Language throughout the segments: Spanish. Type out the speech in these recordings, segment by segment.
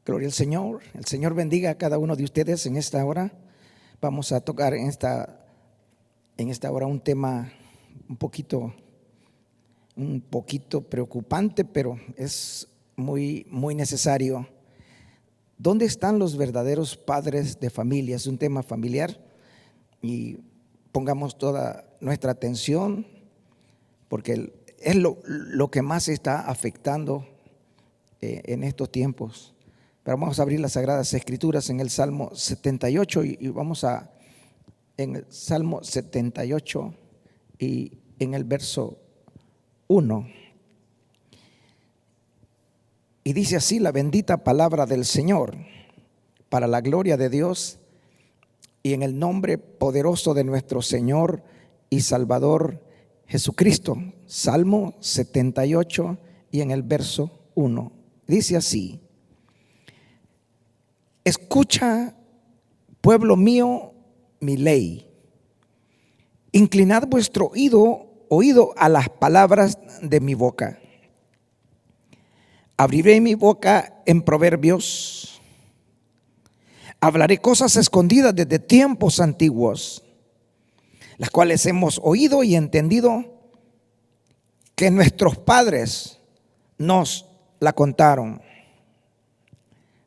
Gloria al Señor. El Señor bendiga a cada uno de ustedes en esta hora. Vamos a tocar en esta hora un tema un poquito preocupante, pero es muy necesario. ¿Dónde están los verdaderos padres de familia? Es un tema familiar y pongamos toda nuestra atención porque es lo que más está afectando en estos tiempos. Pero vamos a abrir las Sagradas Escrituras en el Salmo 78 y vamos en el Salmo 78 y en el verso 1. Y dice así la bendita palabra del Señor, para la gloria de Dios y en el nombre poderoso de nuestro Señor y Salvador Jesucristo. Salmo 78 y en el verso 1. Dice así: escucha, pueblo mío, mi ley. Inclinad vuestro oído a las palabras de mi boca. Abriré mi boca en proverbios. Hablaré cosas escondidas desde tiempos antiguos, las cuales hemos oído y entendido que nuestros padres nos la contaron.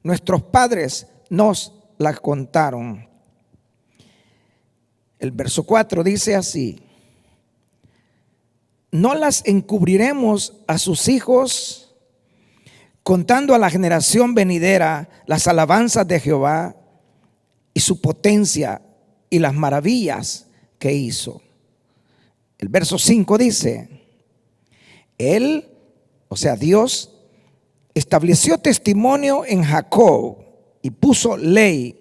Nuestros padres nos la contaron. El verso 4 dice así: no las encubriremos a sus hijos, contando a la generación venidera las alabanzas de Jehová y su potencia y las maravillas que hizo. El verso 5 dice: Él, o sea Dios, estableció testimonio en Jacob y puso ley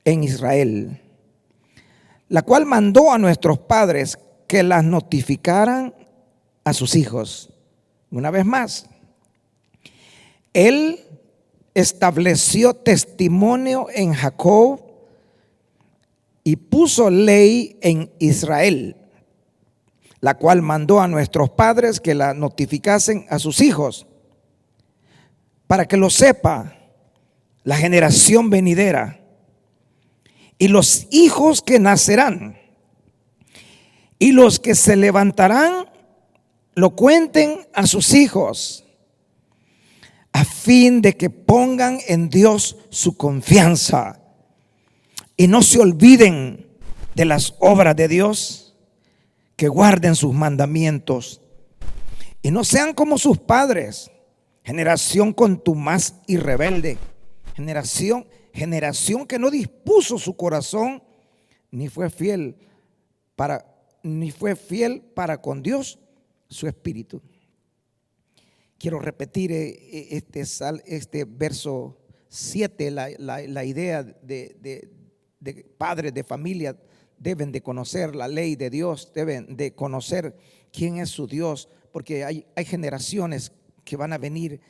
en Israel, la cual mandó a nuestros padres que las notificaran a sus hijos. Una vez más, Él estableció testimonio en Jacob y puso ley en Israel, la cual mandó a nuestros padres que la notificasen a sus hijos, para que lo sepa la generación venidera y los hijos que nacerán, y los que se levantarán lo cuenten a sus hijos, a fin de que pongan en Dios su confianza y no se olviden de las obras de Dios, que guarden sus mandamientos y no sean como sus padres, generación contumaz y rebelde, generación que no dispuso su corazón ni fue fiel para con Dios su espíritu. Quiero repetir este verso 7, la idea de padres de familia deben de conocer la ley de Dios, deben de conocer quién es su Dios, porque hay generaciones que van a venir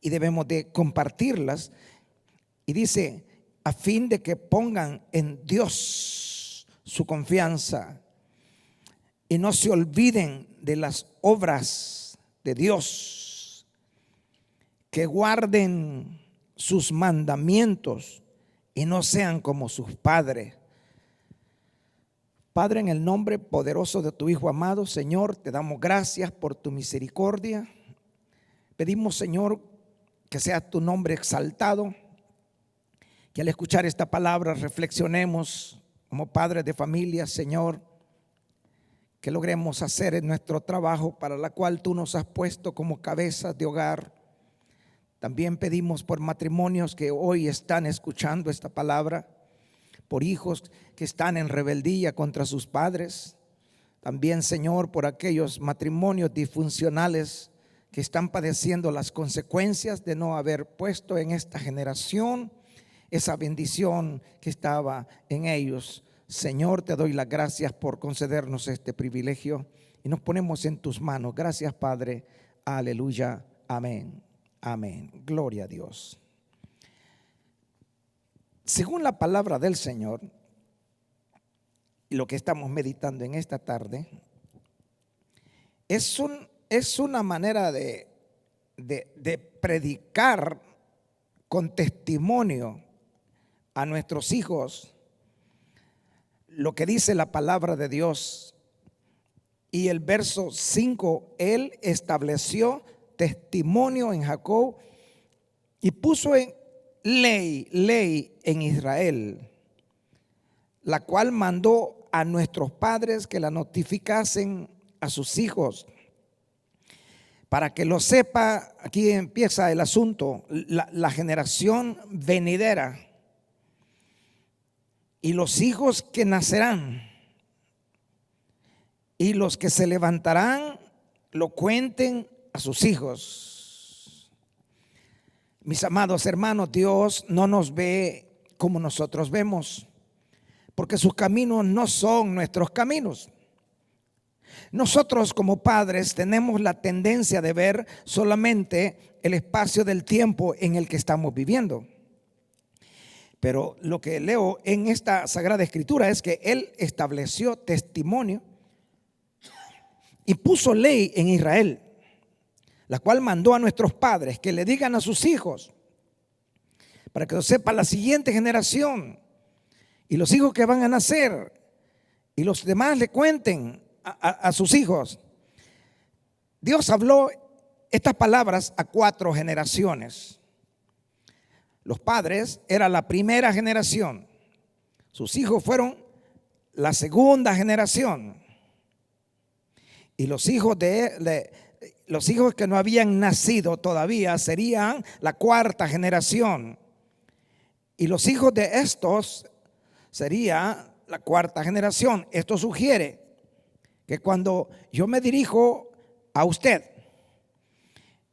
y debemos de compartirlas. Y dice, a fin de que pongan en Dios su confianza y no se olviden de las obras de Dios, que guarden sus mandamientos y no sean como sus padres. Padre, en el nombre poderoso de tu Hijo amado, Señor, te damos gracias por tu misericordia. Pedimos, Señor, que sea tu nombre exaltado, que al escuchar esta palabra reflexionemos como padres de familia, Señor, que logremos hacer en nuestro trabajo para la cual tú nos has puesto como cabezas de hogar. También pedimos por matrimonios que hoy están escuchando esta palabra, por hijos que están en rebeldía contra sus padres. También, Señor, por aquellos matrimonios disfuncionales que están padeciendo las consecuencias de no haber puesto en esta generación esa bendición que estaba en ellos. Señor, te doy las gracias por concedernos este privilegio y nos ponemos en tus manos. Gracias, Padre. Aleluya. Amén. Amén. Gloria a Dios. Según la palabra del Señor, y lo que estamos meditando en esta tarde, es una manera de predicar con testimonio a nuestros hijos lo que dice la palabra de Dios. Y el verso 5, Él estableció testimonio en Jacob y puso en ley en Israel, la cual mandó a nuestros padres que la notificasen a sus hijos, para que lo sepa. Aquí empieza el asunto, la generación venidera y los hijos que nacerán y los que se levantarán lo cuenten a sus hijos. Mis amados hermanos, Dios no nos ve como nosotros vemos, porque sus caminos no son nuestros caminos. Nosotros como padres tenemos la tendencia de ver solamente el espacio del tiempo en el que estamos viviendo. Pero lo que leo en esta Sagrada Escritura es que Él estableció testimonio y puso ley en Israel, la cual mandó a nuestros padres que le digan a sus hijos, para que lo sepa la siguiente generación y los hijos que van a nacer, y los demás le cuenten a sus hijos. Dios habló estas palabras a 4 generaciones. Los padres eran la primera generación, sus hijos fueron la segunda generación, y los hijos los hijos que no habían nacido todavía serían la 4ª generación, y los hijos de estos sería la 4ª generación. Esto sugiere que cuando yo me dirijo a usted,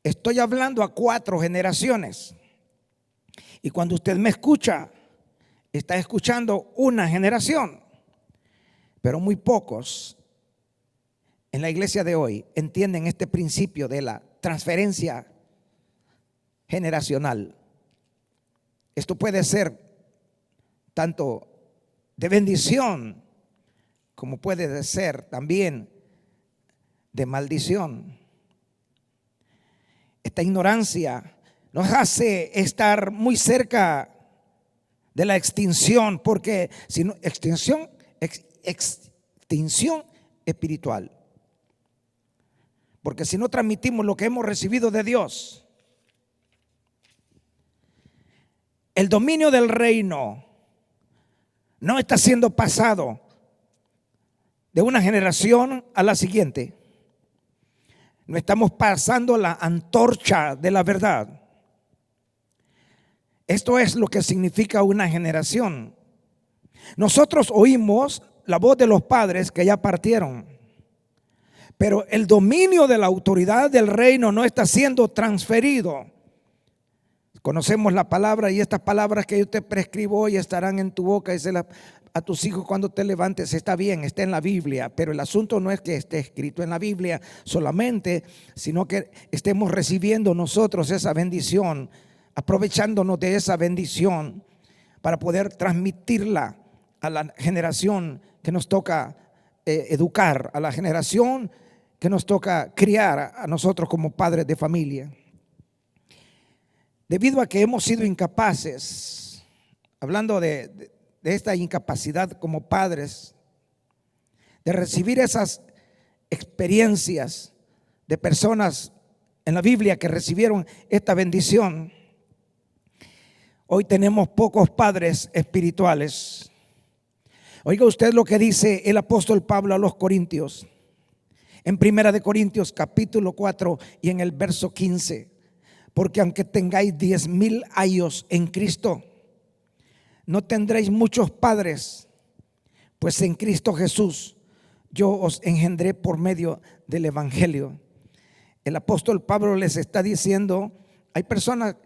estoy hablando a 4 generaciones. Y cuando usted me escucha, está escuchando una generación. Pero muy pocos en la iglesia de hoy entienden este principio de la transferencia generacional. Esto puede ser tanto de bendición como puede ser también de maldición. Esta ignorancia nos hace estar muy cerca de la extinción, porque si no, extinción espiritual. Porque si no transmitimos lo que hemos recibido de Dios, el dominio del reino no está siendo pasado de una generación a la siguiente. No estamos pasando la antorcha de la verdad. Esto es lo que significa una generación. Nosotros oímos la voz de los padres que ya partieron, pero el dominio de la autoridad del reino no está siendo transferido. Conocemos la palabra, y estas palabras que yo te prescribo hoy estarán en tu boca y a tus hijos cuando te levantes. Está bien, está en la Biblia, pero el asunto no es que esté escrito en la Biblia solamente, sino que estemos recibiendo nosotros esa bendición, aprovechándonos de esa bendición para poder transmitirla a la generación que nos toca educar, a la generación que nos toca criar a nosotros como padres de familia. Debido a que hemos sido incapaces, hablando de esta incapacidad como padres, de recibir esas experiencias de personas en la Biblia que recibieron esta bendición, hoy tenemos pocos padres espirituales. Oiga usted lo que dice el apóstol Pablo a los Corintios, en 1 Corintios capítulo 4 y en el verso 15. Porque aunque tengáis 10,000 años en Cristo, no tendréis muchos padres, pues en Cristo Jesús yo os engendré por medio del evangelio. El apóstol Pablo les está diciendo, hay personas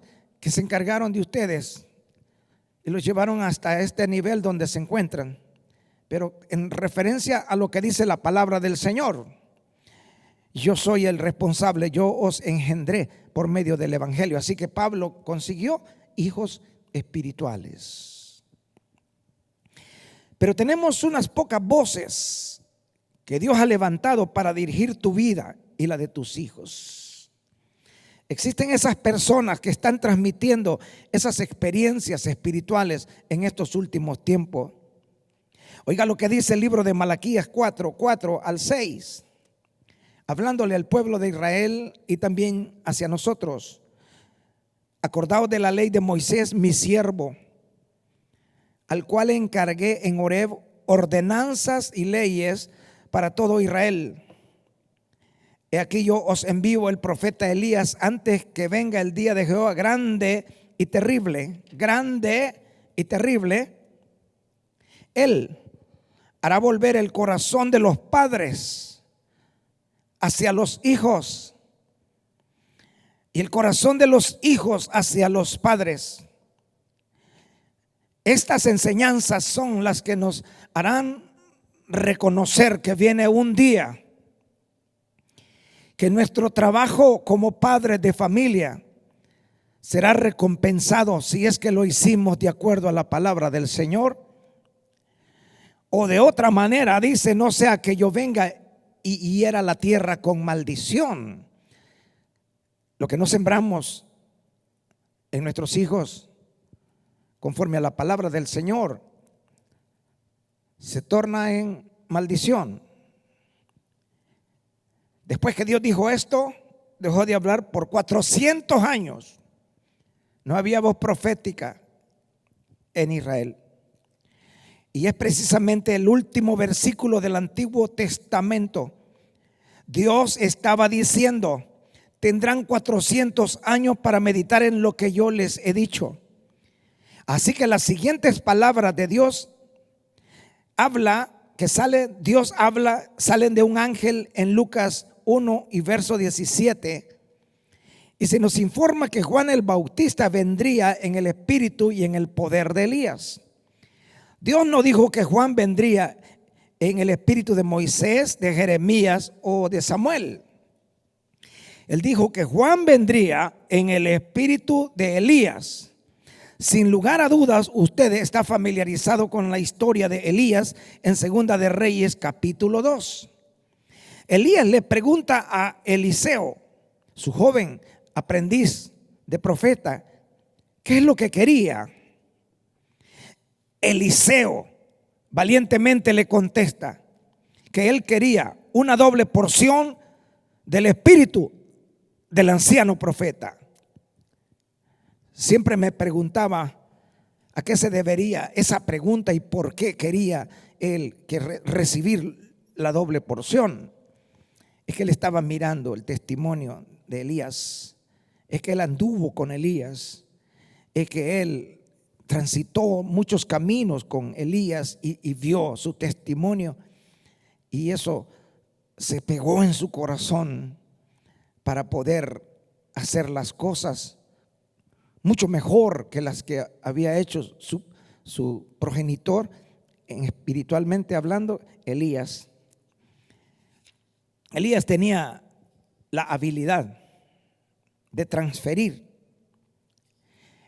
que se encargaron de ustedes y los llevaron hasta este nivel donde se encuentran, pero en referencia a lo que dice la palabra del Señor, yo soy el responsable, yo os engendré por medio del evangelio. Así que Pablo consiguió hijos espirituales. Pero tenemos unas pocas voces que Dios ha levantado para dirigir tu vida y la de tus hijos. Existen esas personas que están transmitiendo esas experiencias espirituales en estos últimos tiempos. Oiga lo que dice el libro de Malaquías 4 al 6, hablándole al pueblo de Israel y también hacia nosotros. Acordaos de la ley de Moisés, mi siervo, al cual encargué en Horeb ordenanzas y leyes para todo Israel. He aquí yo os envío el profeta Elías antes que venga el día de Jehová grande y terrible. Grande y terrible. Él hará volver el corazón de los padres hacia los hijos y el corazón de los hijos hacia los padres. Estas enseñanzas son las que nos harán reconocer que viene un día que nuestro trabajo como padres de familia será recompensado si es que lo hicimos de acuerdo a la palabra del Señor. O de otra manera, dice, no sea que yo venga y hiera la tierra con maldición. Lo que no sembramos en nuestros hijos conforme a la palabra del Señor se torna en maldición. Después que Dios dijo esto, dejó de hablar por 400 años. No había voz profética en Israel. Y es precisamente el último versículo del Antiguo Testamento. Dios estaba diciendo: tendrán 400 años para meditar en lo que yo les he dicho. Así que las siguientes palabras de Dios salen de un ángel en Lucas 1 y verso 17, y se nos informa que Juan el Bautista vendría en el espíritu y en el poder de Elías. Dios no dijo que Juan vendría en el espíritu de Moisés, de Jeremías o de Samuel. Él dijo que Juan vendría en el espíritu de Elías. Sin lugar a dudas, usted está familiarizado con la historia de Elías en Segunda de Reyes capítulo 2. Elías le pregunta a Eliseo, su joven aprendiz de profeta, ¿qué es lo que quería? Eliseo valientemente le contesta que él quería una doble porción del espíritu del anciano profeta. Siempre me preguntaba a qué se debería esa pregunta y por qué quería él recibir la doble porción. Es que él estaba mirando el testimonio de Elías, es que él anduvo con Elías, es que él transitó muchos caminos con Elías y vio su testimonio, y eso se pegó en su corazón para poder hacer las cosas mucho mejor que las que había hecho su progenitor, espiritualmente hablando, Elías. Elías tenía la habilidad de transferir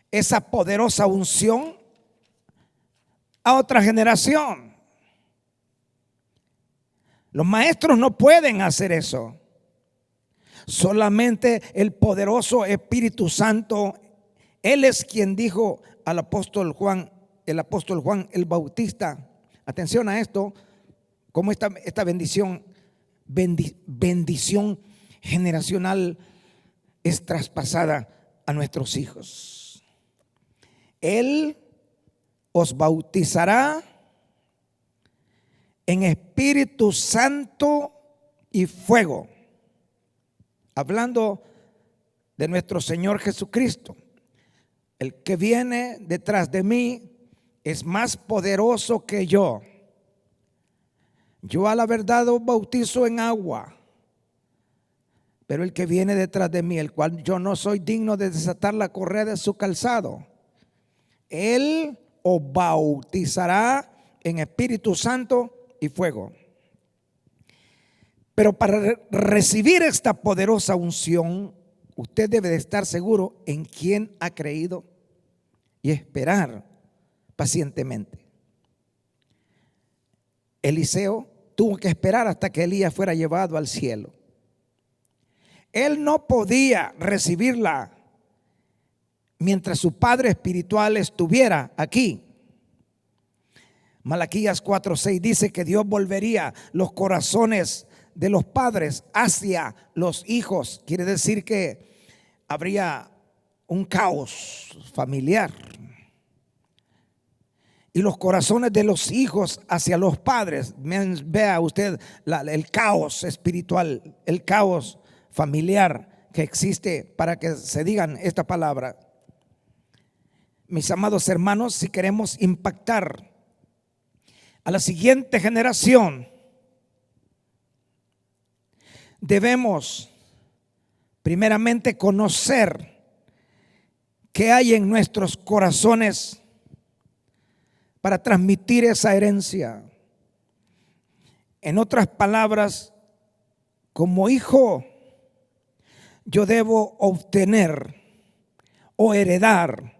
esa poderosa unción a otra generación. Los maestros no pueden hacer eso. Solamente el poderoso Espíritu Santo. Él es quien dijo al apóstol Juan, el Bautista, atención a esto, cómo esta bendición generacional es traspasada a nuestros hijos. Él os bautizará en Espíritu Santo y fuego, hablando de nuestro Señor Jesucristo. El que viene detrás de mí es más poderoso que yo. Yo a la verdad os bautizo en agua, pero el que viene detrás de mí, el cual yo no soy digno de desatar la correa de su calzado, él os bautizará en Espíritu Santo y fuego. Pero para recibir esta poderosa unción, usted debe de estar seguro en quién ha creído y esperar pacientemente. Eliseo tuvo que esperar hasta que Elías fuera llevado al cielo. Él no podía recibirla mientras su padre espiritual estuviera aquí. Malaquías 4:6 dice que Dios volvería los corazones de los padres hacia los hijos. Quiere decir que habría un caos familiar. Y los corazones de los hijos hacia los padres. Vea usted el caos espiritual, el caos familiar que existe para que se digan esta palabra. Mis amados hermanos, si queremos impactar a la siguiente generación, debemos primeramente conocer qué hay en nuestros corazones para transmitir esa herencia. En otras palabras, como hijo, yo debo obtener o heredar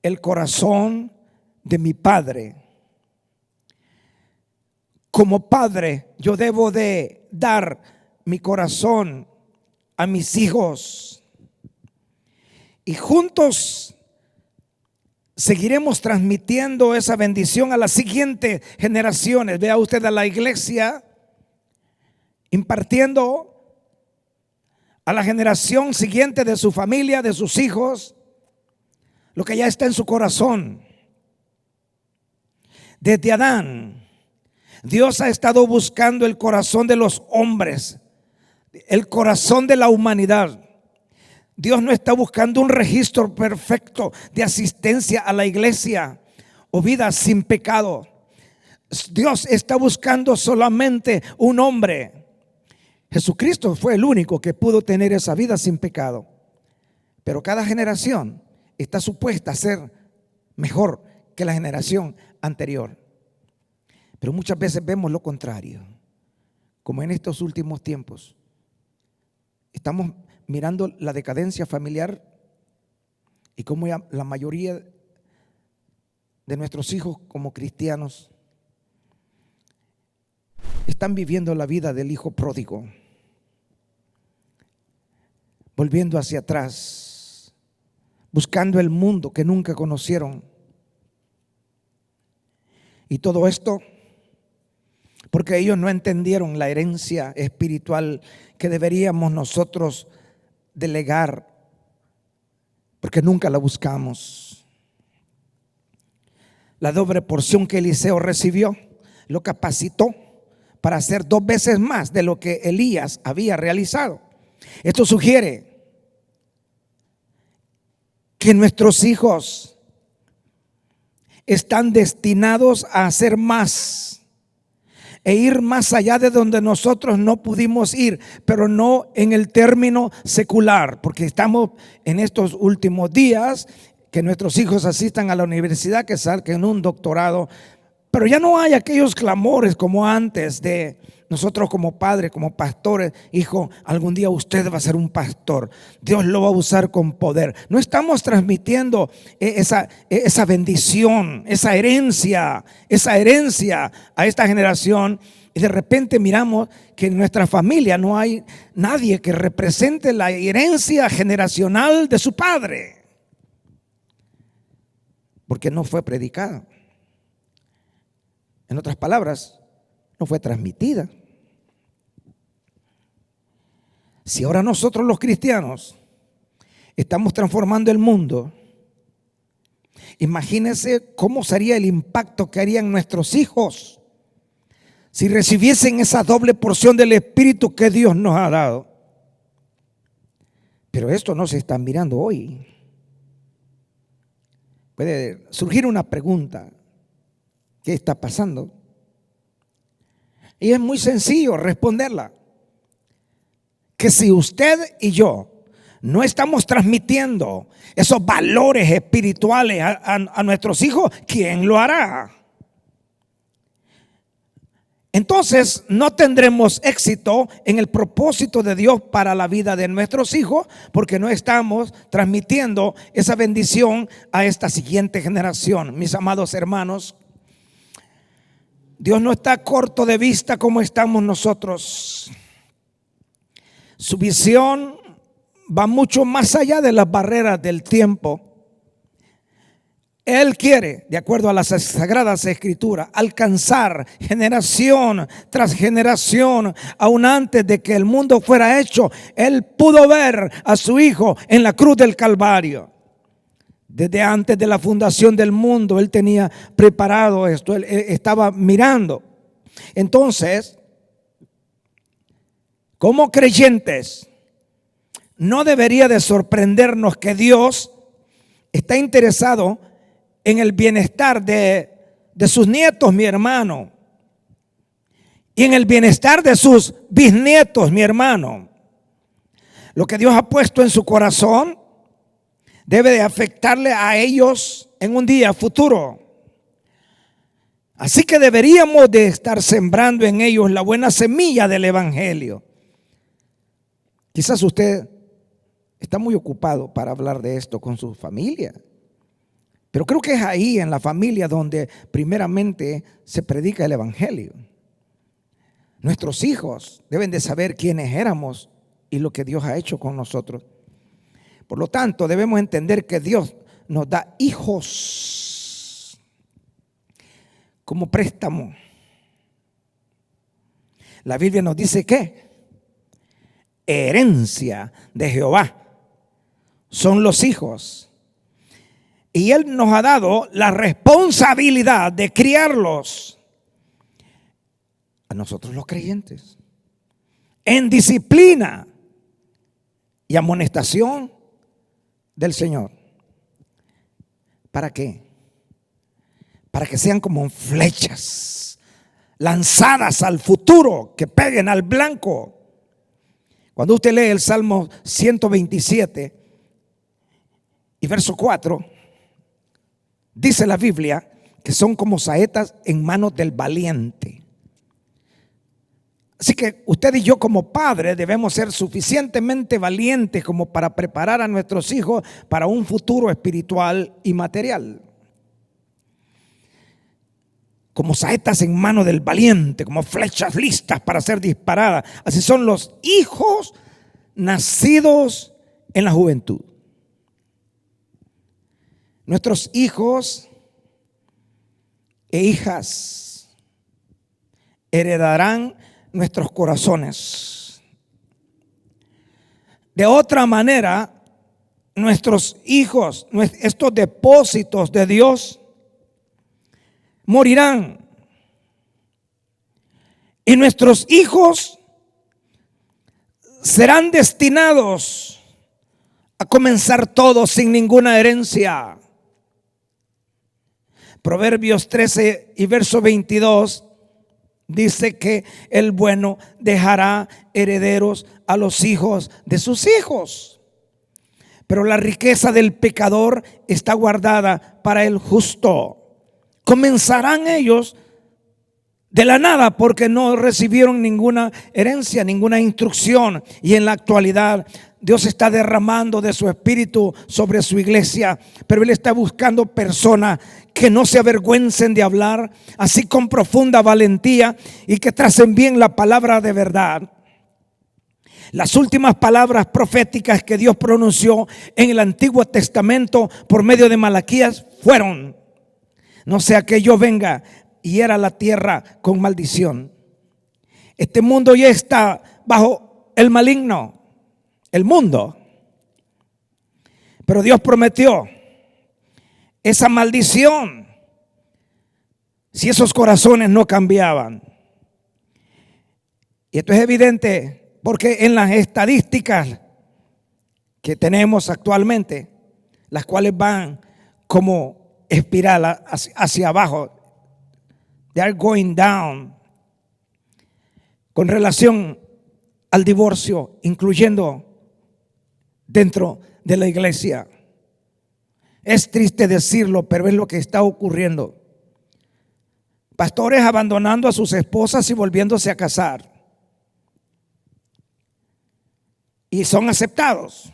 el corazón de mi padre. Como padre, yo debo de dar mi corazón a mis hijos. Y juntos seguiremos transmitiendo esa bendición a las siguientes generaciones. Vea usted a la iglesia impartiendo a la generación siguiente de su familia, de sus hijos, lo que ya está en su corazón. Desde Adán, Dios ha estado buscando el corazón de los hombres, el corazón de la humanidad. Dios no está buscando un registro perfecto de asistencia a la iglesia o vida sin pecado. Dios está buscando solamente un hombre. Jesucristo fue el único que pudo tener esa vida sin pecado. Pero cada generación está supuesta a ser mejor que la generación anterior. Pero muchas veces vemos lo contrario, como en estos últimos tiempos. Estamos mirando la decadencia familiar y cómo ya la mayoría de nuestros hijos como cristianos están viviendo la vida del hijo pródigo, volviendo hacia atrás, buscando el mundo que nunca conocieron. Y todo esto porque ellos no entendieron la herencia espiritual que deberíamos nosotros delegar, porque nunca la buscamos. La doble porción que Eliseo recibió lo capacitó para hacer 2 veces más de lo que Elías había realizado. Esto sugiere que nuestros hijos están destinados a hacer más e ir más allá de donde nosotros no pudimos ir, pero no en el término secular, porque estamos en estos últimos días que nuestros hijos asistan a la universidad, que saquen un doctorado, pero ya no hay aquellos clamores como antes de nosotros como padres, como pastores. Hijo, algún día usted va a ser un pastor, Dios lo va a usar con poder. No estamos transmitiendo esa bendición, esa herencia a esta generación. Y de repente miramos que en nuestra familia no hay nadie que represente la herencia generacional de su padre, porque no fue predicada. En otras palabras, no fue transmitida. Si ahora nosotros los cristianos estamos transformando el mundo, imagínense cómo sería el impacto que harían nuestros hijos si recibiesen esa doble porción del Espíritu que Dios nos ha dado. Pero esto no se está mirando hoy. Puede surgir una pregunta: ¿qué está pasando? Y es muy sencillo responderla. Que si usted y yo no estamos transmitiendo esos valores espirituales a nuestros hijos, ¿quién lo hará? Entonces no tendremos éxito en el propósito de Dios para la vida de nuestros hijos, porque no estamos transmitiendo esa bendición a esta siguiente generación. Mis amados hermanos, Dios no está corto de vista como estamos nosotros. Su visión va mucho más allá de las barreras del tiempo. Él quiere, de acuerdo a las Sagradas Escrituras, alcanzar generación tras generación. Aún antes de que el mundo fuera hecho, Él pudo ver a su Hijo en la cruz del Calvario. Desde antes de la fundación del mundo, Él tenía preparado esto. Él estaba mirando. Entonces, como creyentes, no debería de sorprendernos que Dios está interesado en el bienestar de sus nietos, mi hermano, y en el bienestar de sus bisnietos, mi hermano. Lo que Dios ha puesto en su corazón debe de afectarle a ellos en un día futuro. Así que deberíamos de estar sembrando en ellos la buena semilla del evangelio. Quizás usted está muy ocupado para hablar de esto con su familia, pero creo que es ahí en la familia donde primeramente se predica el evangelio. Nuestros hijos deben de saber quiénes éramos y lo que Dios ha hecho con nosotros. Por lo tanto, debemos entender que Dios nos da hijos como préstamo. La Biblia nos dice que herencia de Jehová son los hijos. Y Él nos ha dado la responsabilidad de criarlos a nosotros los creyentes en disciplina y amonestación del Señor. ¿Para qué? Para que sean como flechas lanzadas al futuro, que peguen al blanco. Cuando usted lee el Salmo 127 y verso 4, dice la Biblia que son como saetas en manos del valiente. Así que usted y yo como padres debemos ser suficientemente valientes como para preparar a nuestros hijos para un futuro espiritual y material. Como saetas en mano del valiente, como flechas listas para ser disparadas. Así son los hijos nacidos en la juventud. Nuestros hijos e hijas heredarán nuestros corazones. De otra manera, nuestros hijos, estos depósitos de Dios, morirán. Y nuestros hijos serán destinados a comenzar todo sin ninguna herencia. Proverbios 13 y verso 22 dice que el bueno dejará herederos a los hijos de sus hijos, pero la riqueza del pecador está guardada para el justo. Comenzarán ellos de la nada porque no recibieron ninguna herencia, ninguna instrucción. Y en la actualidad Dios está derramando de su espíritu sobre su iglesia, pero Él está buscando personas que no se avergüencen de hablar así con profunda valentía y que tracen bien la palabra de verdad. Las últimas palabras proféticas que Dios pronunció en el Antiguo Testamento por medio de Malaquías fueron: no sea que yo venga y hiera la tierra con maldición. Este mundo ya está bajo el maligno, el mundo. Pero Dios prometió esa maldición si esos corazones no cambiaban. Y esto es evidente porque en las estadísticas que tenemos actualmente, las cuales van como espiral hacia abajo, they are going down, con relación al divorcio, incluyendo dentro de la iglesia. Es triste decirlo, pero es lo que está ocurriendo. Pastores abandonando a sus esposas y volviéndose a casar, y son aceptados.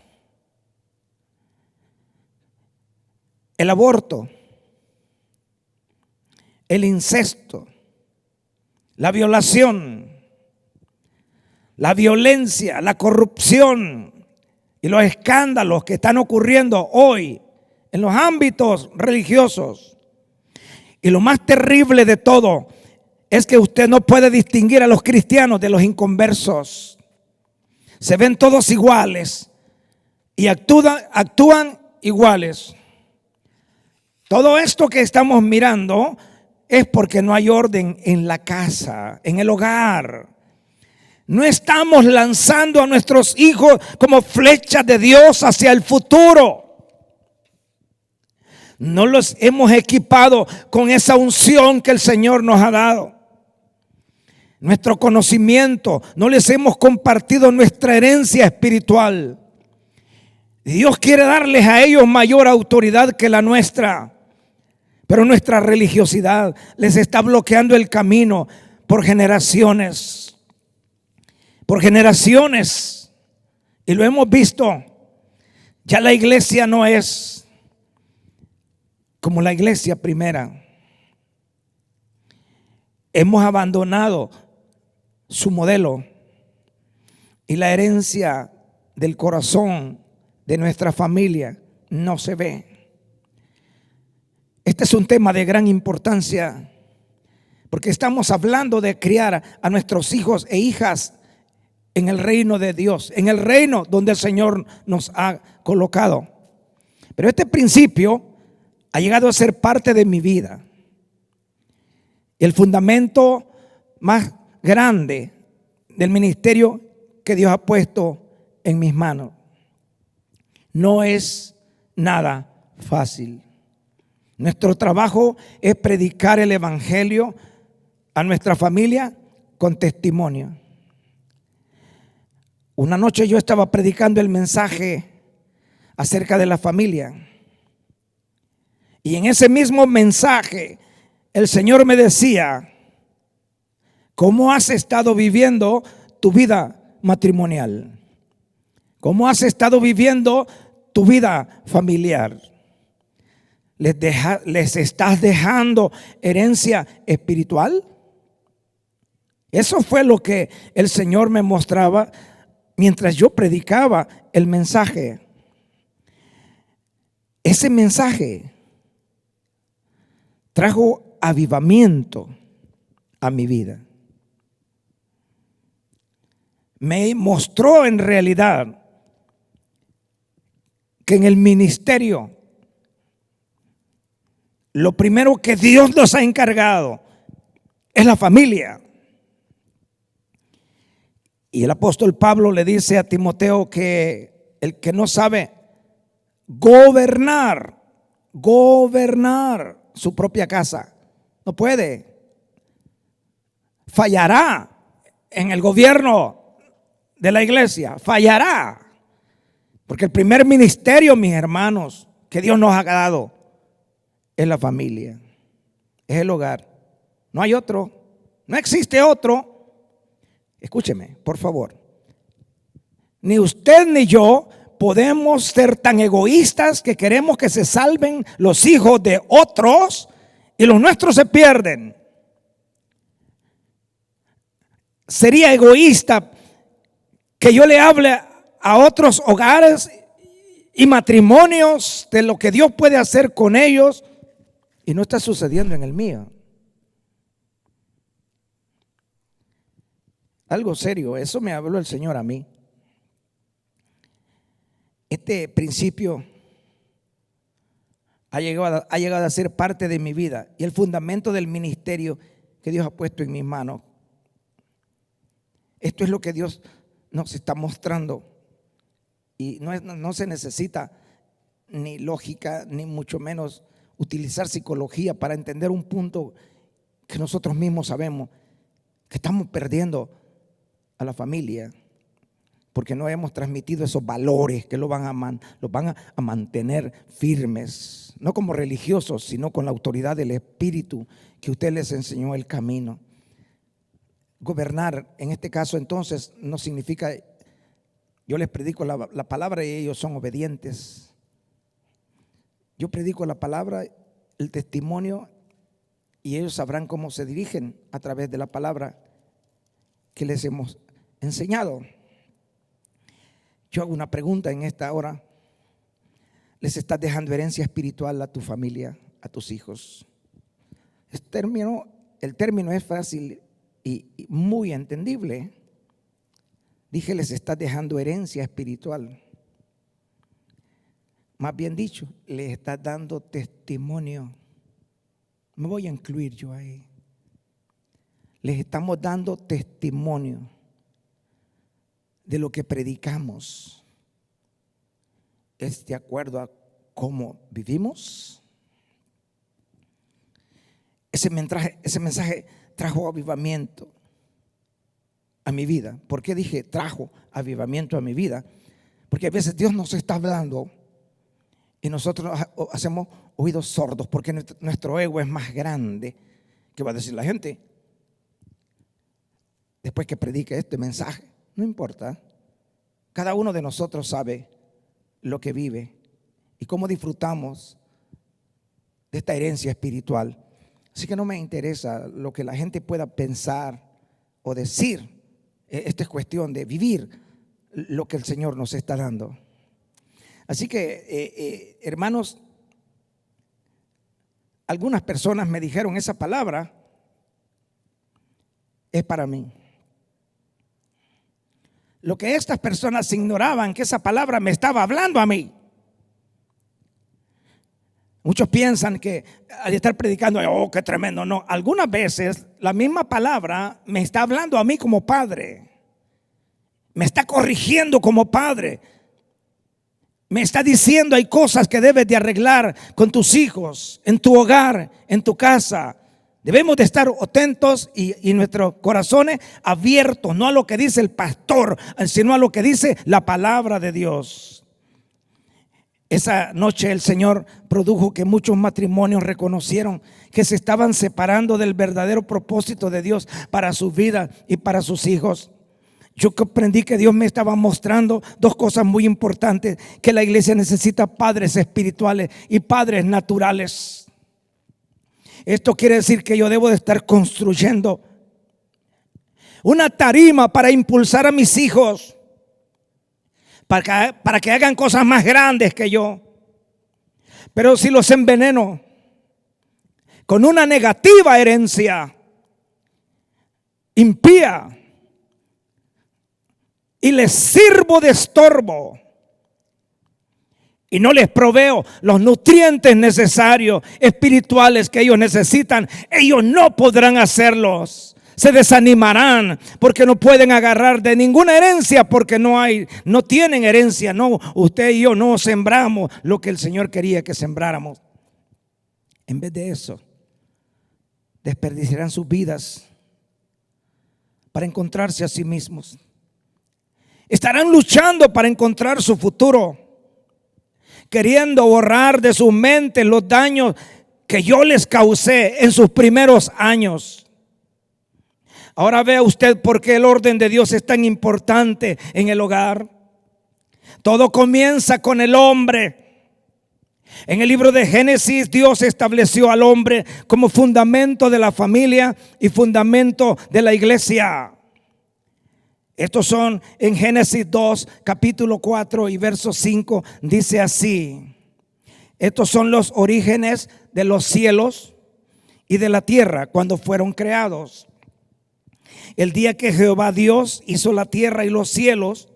El aborto, el incesto, la violación, la violencia, la corrupción y los escándalos que están ocurriendo hoy en los ámbitos religiosos. Y lo más terrible de todo es que usted no puede distinguir a los cristianos de los inconversos. Se ven todos iguales y actúan iguales. Todo esto que estamos mirando es porque no hay orden en la casa, en el hogar. No estamos lanzando a nuestros hijos como flechas de Dios hacia el futuro. No los hemos equipado con esa unción que el Señor nos ha dado. Nuestro conocimiento, no les hemos compartido nuestra herencia espiritual. Dios quiere darles a ellos mayor autoridad que la nuestra. Pero nuestra religiosidad les está bloqueando el camino por generaciones. Por generaciones. Y lo hemos visto. Ya la iglesia no es como la iglesia primera. Hemos abandonado su modelo y la herencia del corazón de nuestra familia no se ve. Este es un tema de gran importancia porque estamos hablando de criar a nuestros hijos e hijas en el reino de Dios, en el reino donde el Señor nos ha colocado. Pero este principio ha llegado a ser parte de mi vida. El fundamento más grande del ministerio que Dios ha puesto en mis manos. No es nada fácil. Nuestro trabajo es predicar el evangelio a nuestra familia con testimonio. Una noche yo estaba predicando el mensaje acerca de la familia. Y en ese mismo mensaje el Señor me decía: ¿cómo has estado viviendo tu vida matrimonial? ¿Cómo has estado viviendo tu vida familiar? ¿Les estás dejando herencia espiritual? Eso fue lo que el Señor me mostraba mientras yo predicaba el mensaje. Ese mensaje trajo avivamiento a mi vida. Me mostró en realidad que en el ministerio lo primero que Dios nos ha encargado es la familia. Y el apóstol Pablo le dice a Timoteo que el que no sabe gobernar su propia casa, no puede. Fallará en el gobierno de la iglesia, fallará. Porque el primer ministerio, mis hermanos, que Dios nos ha dado es la familia, es el hogar. No hay otro, no existe otro. Escúcheme, por favor. Ni usted ni yo podemos ser tan egoístas que queremos que se salven los hijos de otros y los nuestros se pierden. Sería egoísta que yo le hable a otros hogares y matrimonios de lo que Dios puede hacer con ellos y no está sucediendo en el mío. Algo serio, eso me habló el Señor a mí. Este principio ha llegado a ser parte de mi vida y el fundamento del ministerio que Dios ha puesto en mis manos. Esto es lo que Dios nos está mostrando y no se necesita ni lógica ni mucho menos utilizar psicología para entender un punto que nosotros mismos sabemos, que estamos perdiendo a la familia porque no hemos transmitido esos valores que los van a mantener firmes, no como religiosos, sino con la autoridad del Espíritu que usted les enseñó el camino. Gobernar, en este caso entonces, no significa, yo les predico la palabra y ellos son obedientes. Yo predico la palabra, el testimonio, y ellos sabrán cómo se dirigen a través de la palabra que les hemos enseñado. Yo hago una pregunta en esta hora. ¿Les estás dejando herencia espiritual a tu familia, a tus hijos? El término es fácil y muy entendible. Dije, les estás dejando herencia espiritual. Más bien dicho, les estás dando testimonio. Me voy a incluir yo ahí. Les estamos dando testimonio de lo que predicamos. ¿Es de acuerdo a cómo vivimos? Ese mensaje trajo avivamiento a mi vida. ¿Por qué dije trajo avivamiento a mi vida? Porque a veces Dios nos está hablando y nosotros hacemos oídos sordos porque nuestro ego es más grande. ¿Qué va a decir la gente después que predique este mensaje? No importa. Cada uno de nosotros sabe lo que vive y cómo disfrutamos de esta herencia espiritual. Así que no me interesa lo que la gente pueda pensar o decir. Esta es cuestión de vivir lo que el Señor nos está dando. Así que, hermanos, algunas personas me dijeron, esa palabra es para mí. Lo que estas personas ignoraban, que esa palabra me estaba hablando a mí. Muchos piensan que al estar predicando, oh, qué tremendo. No, algunas veces la misma palabra me está hablando a mí como padre. Me está corrigiendo como padre. Me está diciendo hay cosas que debes de arreglar con tus hijos, en tu hogar, en tu casa. Debemos de estar atentos y nuestros corazones abiertos, no a lo que dice el pastor, sino a lo que dice la palabra de Dios. Esa noche el Señor produjo que muchos matrimonios reconocieron que se estaban separando del verdadero propósito de Dios para su vida y para sus hijos. Yo comprendí que Dios me estaba mostrando dos cosas muy importantes: que la iglesia necesita padres espirituales y padres naturales. Esto quiere decir que yo debo de estar construyendo una tarima para impulsar a mis hijos para que hagan cosas más grandes que yo. Pero si los enveneno con una negativa herencia impía y les sirvo de estorbo y no les proveo los nutrientes necesarios espirituales que ellos necesitan, ellos no podrán hacerlos. Se desanimarán porque no pueden agarrar de ninguna herencia, porque no tienen herencia. No, usted y yo no sembramos lo que el Señor quería que sembráramos. En vez de eso, desperdiciarán sus vidas para encontrarse a sí mismos. Estarán luchando para encontrar su futuro, queriendo borrar de sus mentes los daños que yo les causé en sus primeros años. Ahora vea usted por qué el orden de Dios es tan importante en el hogar. Todo comienza con el hombre. En el libro de Génesis, Dios estableció al hombre como fundamento de la familia y fundamento de la iglesia. Estos son en Génesis 2, capítulo 4 y verso 5, dice así: estos son los orígenes de los cielos y de la tierra cuando fueron creados. El día que Jehová Dios hizo la tierra y los cielos,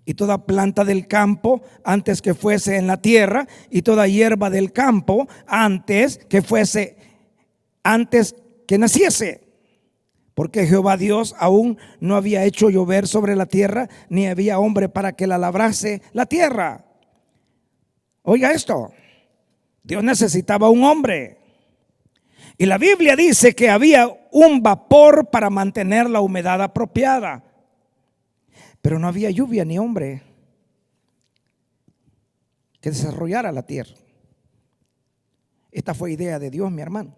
y toda planta del campo antes que fuese en la tierra, y toda hierba del campo antes que naciese. Porque Jehová Dios aún no había hecho llover sobre la tierra, ni había hombre para que la labrase la tierra. Oiga esto, Dios necesitaba un hombre. Y la Biblia dice que había un vapor para mantener la humedad apropiada, pero no había lluvia ni hombre que desarrollara la tierra. Esta fue idea de Dios, mi hermano.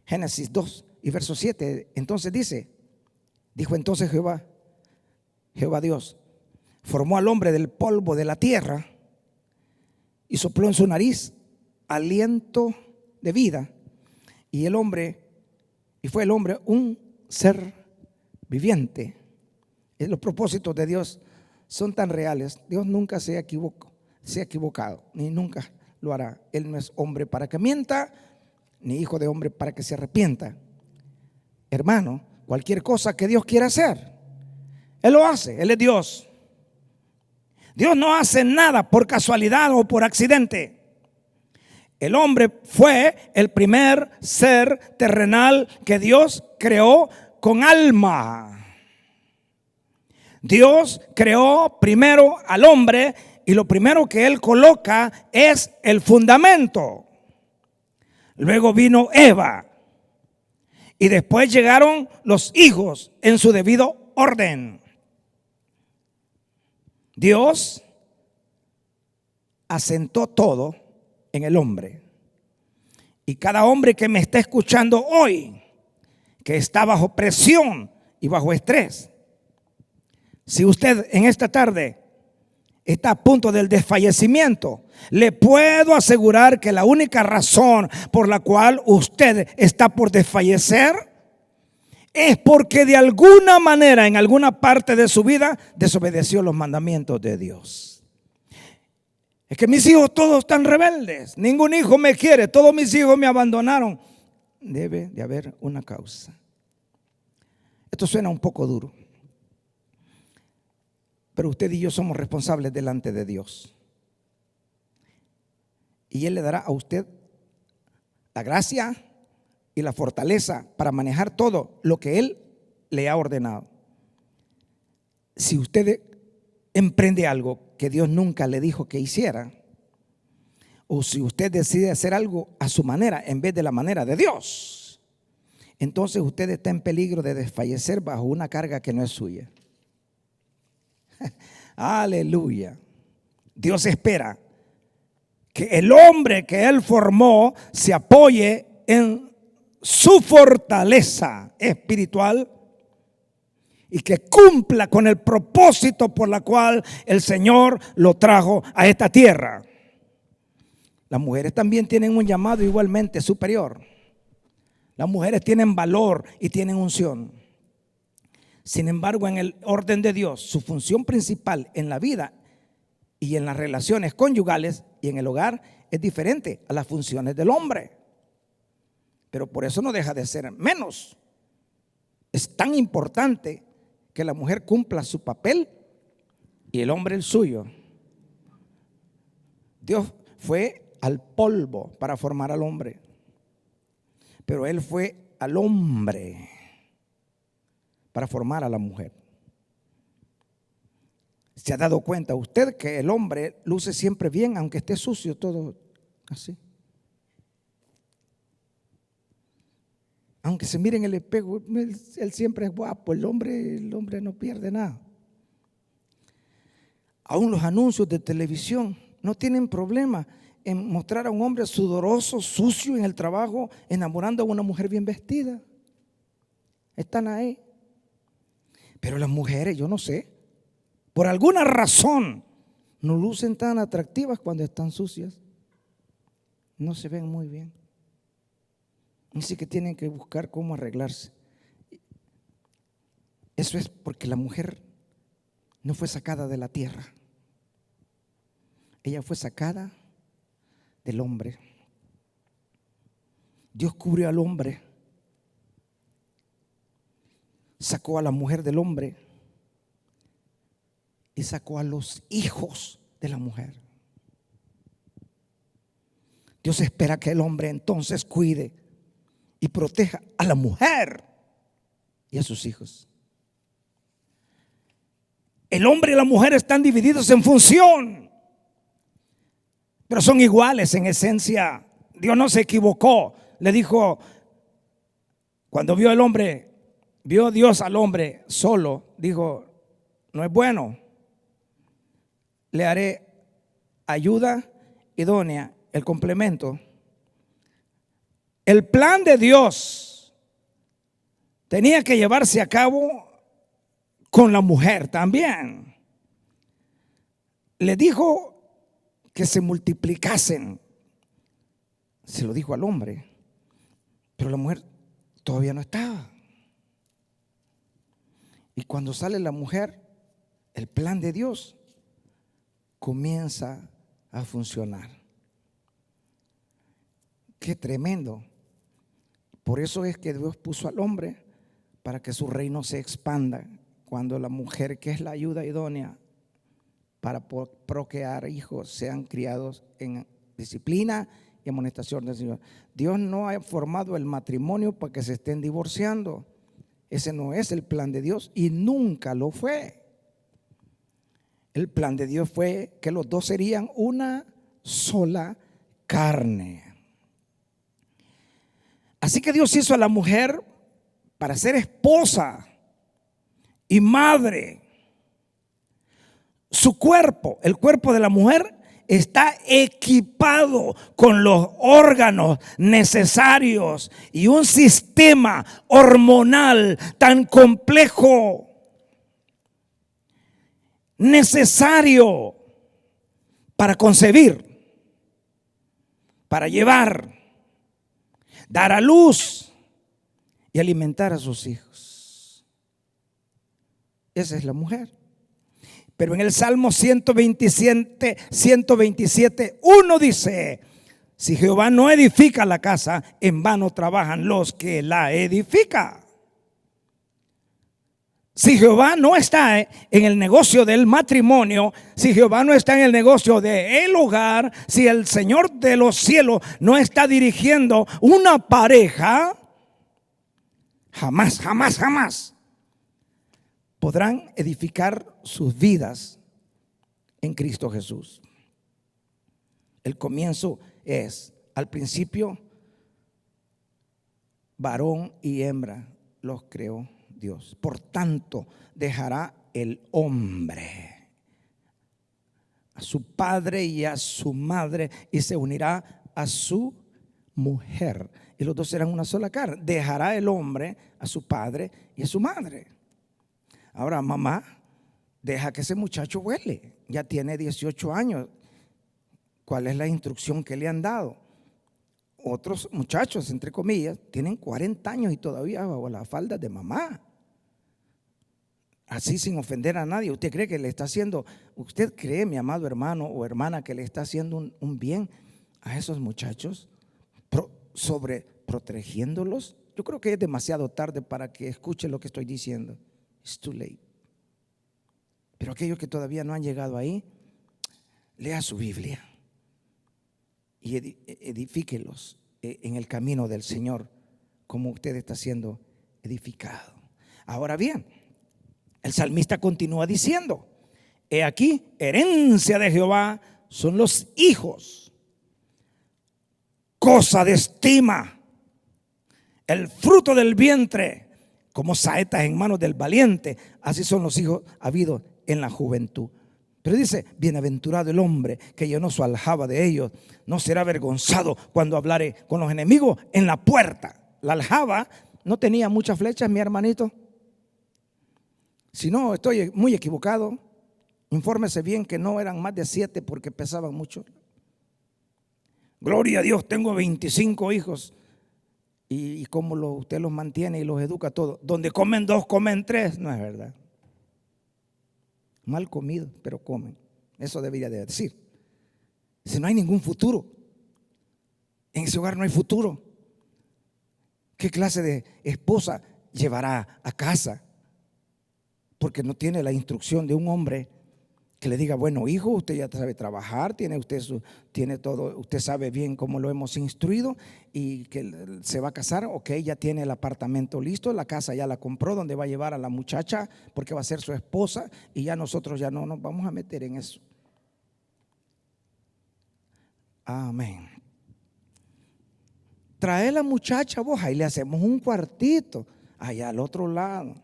Génesis 2 y verso 7, entonces dijo entonces Jehová Dios, formó al hombre del polvo de la tierra y sopló en su nariz aliento de vida, y fue el hombre un ser viviente. Los propósitos de Dios son tan reales. Dios nunca se ha equivocado, ni nunca lo hará. Él no es hombre para que mienta, ni hijo de hombre para que se arrepienta. Hermano, cualquier cosa que Dios quiera hacer, Él lo hace. Él es Dios. Dios no hace nada por casualidad o por accidente. El hombre fue el primer ser terrenal que Dios creó con alma. Dios creó primero al hombre y lo primero que Él coloca es el fundamento. Luego vino Eva y después llegaron los hijos en su debido orden. Dios asentó todo en el hombre. Y cada hombre que me está escuchando hoy, que está bajo presión y bajo estrés, si usted en esta tarde está a punto del desfallecimiento, le puedo asegurar que la única razón por la cual usted está por desfallecer es porque de alguna manera, en alguna parte de su vida, desobedeció los mandamientos de Dios. Es que mis hijos todos están rebeldes, ningún hijo me quiere, todos mis hijos me abandonaron. Debe de haber una causa. Esto suena un poco duro, pero usted y yo somos responsables delante de Dios. Y Él le dará a usted la gracia y la fortaleza para manejar todo lo que Él le ha ordenado. Si usted emprende algo que Dios nunca le dijo que hiciera, o si usted decide hacer algo a su manera en vez de la manera de Dios, entonces usted está en peligro de desfallecer bajo una carga que no es suya. Aleluya. Dios espera que el hombre que Él formó se apoye en su fortaleza espiritual y que cumpla con el propósito por la cual el Señor lo trajo a esta tierra. Las mujeres también tienen un llamado igualmente superior. Las mujeres tienen valor y tienen unción. Sin embargo, en el orden de Dios, su función principal en la vida y en las relaciones conyugales y en el hogar es diferente a las funciones del hombre. Pero por eso no deja de ser menos. Es tan importante que la mujer cumpla su papel y el hombre el suyo. Dios fue al polvo para formar al hombre, pero Él fue al hombre para formar a la mujer. ¿Se ha dado cuenta usted que el hombre luce siempre bien aunque esté sucio todo así? Aunque se mire en el espejo, él siempre es guapo. El hombre no pierde nada. Aún los anuncios de televisión no tienen problema en mostrar a un hombre sudoroso, sucio en el trabajo, enamorando a una mujer bien vestida. Están ahí. Pero las mujeres, yo no sé, por alguna razón no lucen tan atractivas cuando están sucias. No se ven muy bien. Así que tienen que buscar cómo arreglarse. Eso es porque la mujer no fue sacada de la tierra. Ella fue sacada del hombre. Dios cubrió al hombre. Sacó a la mujer del hombre y sacó a los hijos de la mujer. Dios espera que el hombre entonces cuide y proteja a la mujer y a sus hijos. El hombre y la mujer están divididos en función, pero son iguales en esencia. Dios no se equivocó. Le dijo, cuando vio Dios al hombre solo, dijo, no es bueno. Le haré ayuda idónea, el complemento. El plan de Dios tenía que llevarse a cabo con la mujer también. Le dijo que se multiplicasen. Se lo dijo al hombre, pero la mujer todavía no estaba. Y cuando sale la mujer, el plan de Dios comienza a funcionar. Qué tremendo. Por eso es que Dios puso al hombre para que su reino se expanda. Cuando la mujer, que es la ayuda idónea para procrear hijos, sean criados en disciplina y amonestación del Señor. Dios no ha formado el matrimonio para que se estén divorciando. Ese no es el plan de Dios y nunca lo fue. El plan de Dios fue que los dos serían una sola carne. Así que Dios hizo a la mujer para ser esposa y madre. Su cuerpo, el cuerpo de la mujer, está equipado con los órganos necesarios y un sistema hormonal tan complejo, necesario para concebir, para llevar, dar a luz y alimentar a sus hijos. Esa es la mujer. Pero en el Salmo 127, 1 dice: si Jehová no edifica la casa, en vano trabajan los que la edifican. Si Jehová no está en el negocio del matrimonio, si Jehová no está en el negocio del hogar, si el Señor de los cielos no está dirigiendo una pareja, jamás podrán edificar sus vidas en Cristo Jesús. El comienzo es, al principio, varón y hembra los creó Dios. Por tanto, dejará el hombre a su padre y a su madre y se unirá a su mujer, y los dos serán una sola carne. Dejará el hombre a su padre y a su madre. Ahora, mamá, deja que ese muchacho huele. Ya tiene 18 años. ¿Cuál es la instrucción que le han dado? Otros muchachos, entre comillas, tienen 40 años y todavía bajo la falda de mamá. Así, sin ofender a nadie. ¿Usted cree que le está haciendo, usted cree, mi amado hermano o hermana, que le está haciendo un bien a esos muchachos, sobreprotegiéndolos? Yo creo que es demasiado tarde para que escuche lo que estoy diciendo. It's too late. Pero aquellos que todavía no han llegado ahí, lea su Biblia y edifíquelos en el camino del Señor, como usted está siendo edificado. Ahora bien, el salmista continúa diciendo: he aquí, herencia de Jehová son los hijos, cosa de estima, el fruto del vientre, como saetas en manos del valiente, así son los hijos habidos en la juventud. Pero dice: bienaventurado el hombre que llenó su aljaba de ellos, no será avergonzado cuando hablare con los enemigos en la puerta. La aljaba no tenía muchas flechas, mi hermanito. Si no estoy muy equivocado, infórmese bien que no eran más de 7 porque pesaban mucho. Gloria a Dios, tengo 25 hijos. Y cómo usted los mantiene y los educa todos. Donde comen 2, comen 3. No es verdad. Mal comido, pero comen. Eso debería de decir. Si no hay ningún futuro, en ese hogar no hay futuro, ¿qué clase de esposa llevará a casa? Porque no tiene la instrucción de un hombre que le diga: bueno, hijo, usted ya sabe trabajar, tiene todo, usted sabe bien cómo lo hemos instruido, y que se va a casar, ok, ya tiene el apartamento listo, la casa ya la compró, donde va a llevar a la muchacha, porque va a ser su esposa, y ya nosotros ya no nos vamos a meter en eso. Amén. Trae la muchacha vos, ahí le hacemos un cuartito, allá al otro lado.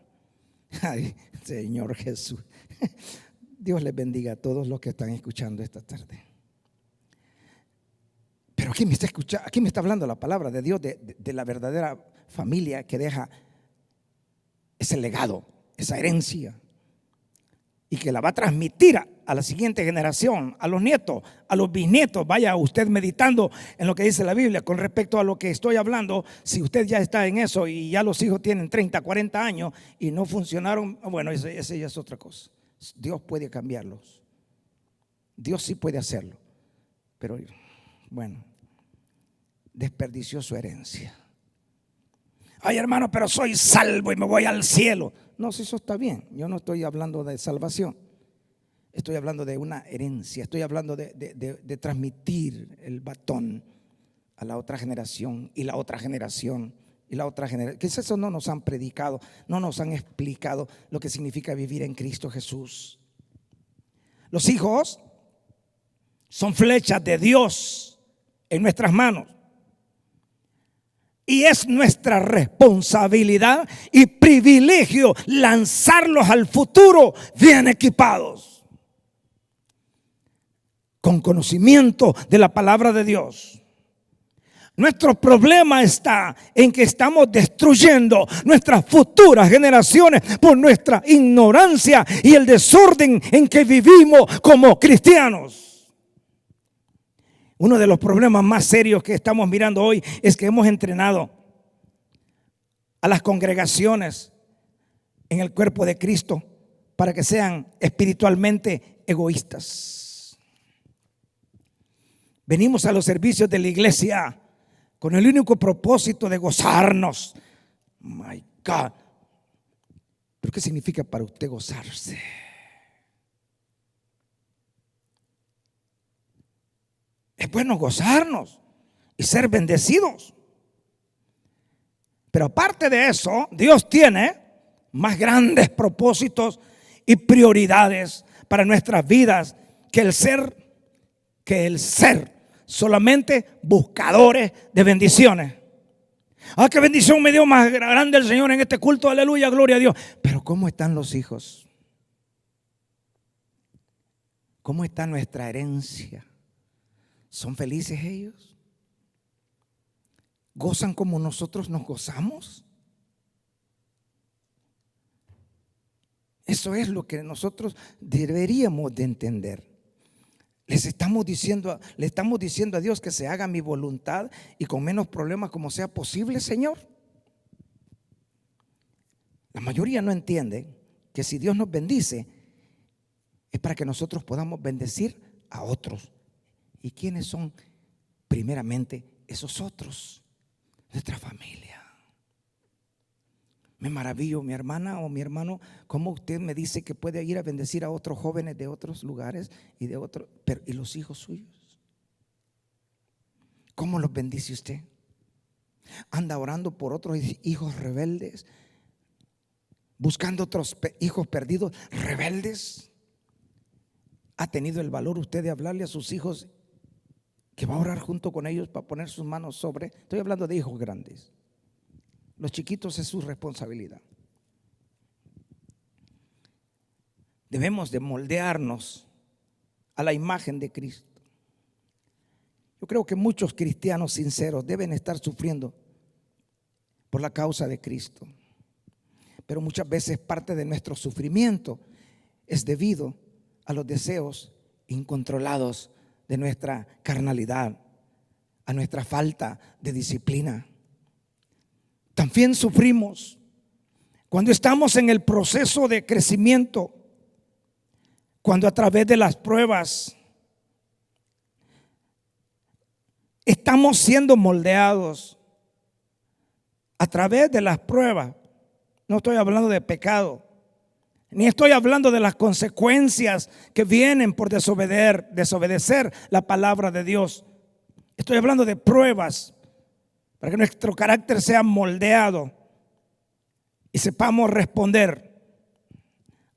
Ay, Señor Jesús. Dios les bendiga a todos los que están escuchando esta tarde. Pero aquí me está hablando la palabra de Dios de la verdadera familia que deja ese legado, esa herencia, y que la va a transmitir a la siguiente generación, a los nietos, a los bisnietos. Vaya usted meditando en lo que dice la Biblia con respecto a lo que estoy hablando. Si usted ya está en eso y ya los hijos tienen 30, 40 años y no funcionaron, bueno, ese ya es otra cosa. Dios puede cambiarlos. Dios sí puede hacerlo. Pero bueno, desperdició su herencia. Ay, hermano, pero soy salvo y me voy al cielo. No, si eso está bien. Yo no estoy hablando de salvación. Estoy hablando de una herencia. Estoy hablando de transmitir el batón a la otra generación y la otra generación y la otra generación. Que eso no nos han predicado, no nos han explicado lo que significa vivir en Cristo Jesús. Los hijos son flechas de Dios en nuestras manos. Y es nuestra responsabilidad y privilegio lanzarlos al futuro bien equipados, con conocimiento de la palabra de Dios. Nuestro problema está en que estamos destruyendo nuestras futuras generaciones por nuestra ignorancia y el desorden en que vivimos como cristianos. Uno de los problemas más serios que estamos mirando hoy es que hemos entrenado a las congregaciones en el cuerpo de Cristo para que sean espiritualmente egoístas. Venimos a los servicios de la iglesia con el único propósito de gozarnos. My God. ¿Pero qué significa para usted gozarse? Es bueno gozarnos y ser bendecidos. Pero aparte de eso, Dios tiene más grandes propósitos y prioridades para nuestras vidas que el ser solamente buscadores de bendiciones. Ah, qué bendición me dio más grande el Señor en este culto, aleluya, gloria a Dios. Pero ¿cómo están los hijos? ¿Cómo está nuestra herencia? ¿Son felices ellos? ¿Gozan como nosotros nos gozamos? Eso es lo que nosotros deberíamos de entender. Le estamos diciendo a Dios que se haga mi voluntad y con menos problemas como sea posible, Señor. La mayoría no entiende que si Dios nos bendice es para que nosotros podamos bendecir a otros. ¿Y quiénes son primeramente esos otros? Nuestra familia. Me maravillo, mi hermana o mi hermano, cómo usted me dice que puede ir a bendecir a otros jóvenes de otros lugares y de otros, pero ¿y los hijos suyos? ¿Cómo los bendice usted? Anda orando por otros hijos rebeldes, buscando otros hijos perdidos rebeldes. ¿Ha tenido el valor usted de hablarle a sus hijos que va a orar junto con ellos para poner sus manos sobre? Estoy hablando de hijos grandes. Los chiquitos es su responsabilidad. Debemos de moldearnos a la imagen de Cristo. Yo creo que muchos cristianos sinceros deben estar sufriendo por la causa de Cristo. Pero muchas veces parte de nuestro sufrimiento es debido a los deseos incontrolados de nuestra carnalidad, a nuestra falta de disciplina. También sufrimos cuando estamos en el proceso de crecimiento, cuando a través de las pruebas estamos siendo moldeados. A través de las pruebas, no estoy hablando de pecado, ni estoy hablando de las consecuencias que vienen por desobedecer la palabra de Dios. Estoy hablando de pruebas para que nuestro carácter sea moldeado y sepamos responder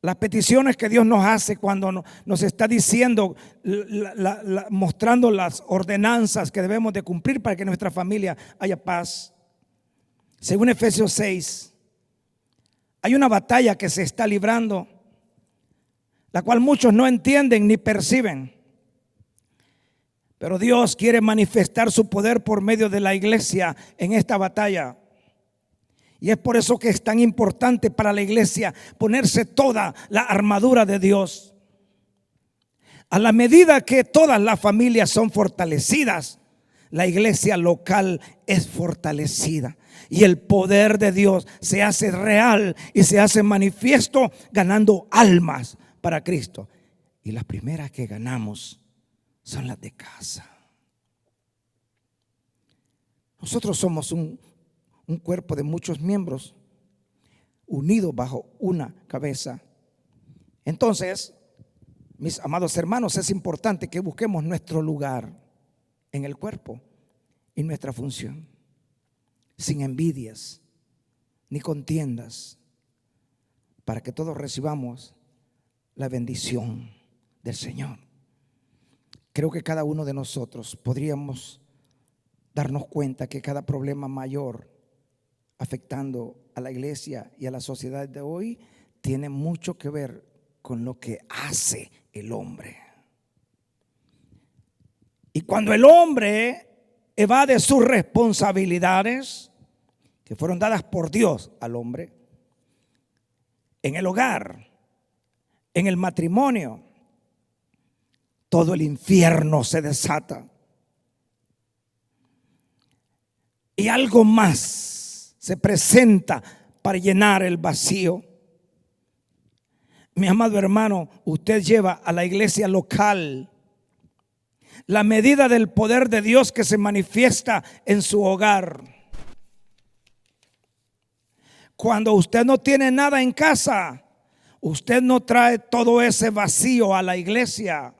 las peticiones que Dios nos hace cuando nos está diciendo, mostrando las ordenanzas que debemos de cumplir para que en nuestra familia haya paz. Según Efesios 6, hay una batalla que se está librando, la cual muchos no entienden ni perciben. Pero Dios quiere manifestar su poder por medio de la iglesia en esta batalla. Y es por eso que es tan importante para la iglesia ponerse toda la armadura de Dios. A la medida que todas las familias son fortalecidas, la iglesia local es fortalecida y el poder de Dios se hace real y se hace manifiesto, ganando almas para Cristo. Y las primeras que ganamos son las de casa. Nosotros somos un cuerpo de muchos miembros unidos bajo una cabeza. Entonces, mis amados hermanos, es importante que busquemos nuestro lugar en el cuerpo y nuestra función, sin envidias ni contiendas, para que todos recibamos la bendición del Señor. Creo que cada uno de nosotros podríamos darnos cuenta que cada problema mayor afectando a la iglesia y a la sociedad de hoy tiene mucho que ver con lo que hace el hombre. Y cuando el hombre evade sus responsabilidades que fueron dadas por Dios al hombre, en el hogar, en el matrimonio, todo el infierno se desata. Y algo más se presenta para llenar el vacío. Mi amado hermano, usted lleva a la iglesia local la medida del poder de Dios que se manifiesta en su hogar. Cuando usted no tiene nada en casa, usted no trae todo ese vacío a la iglesia.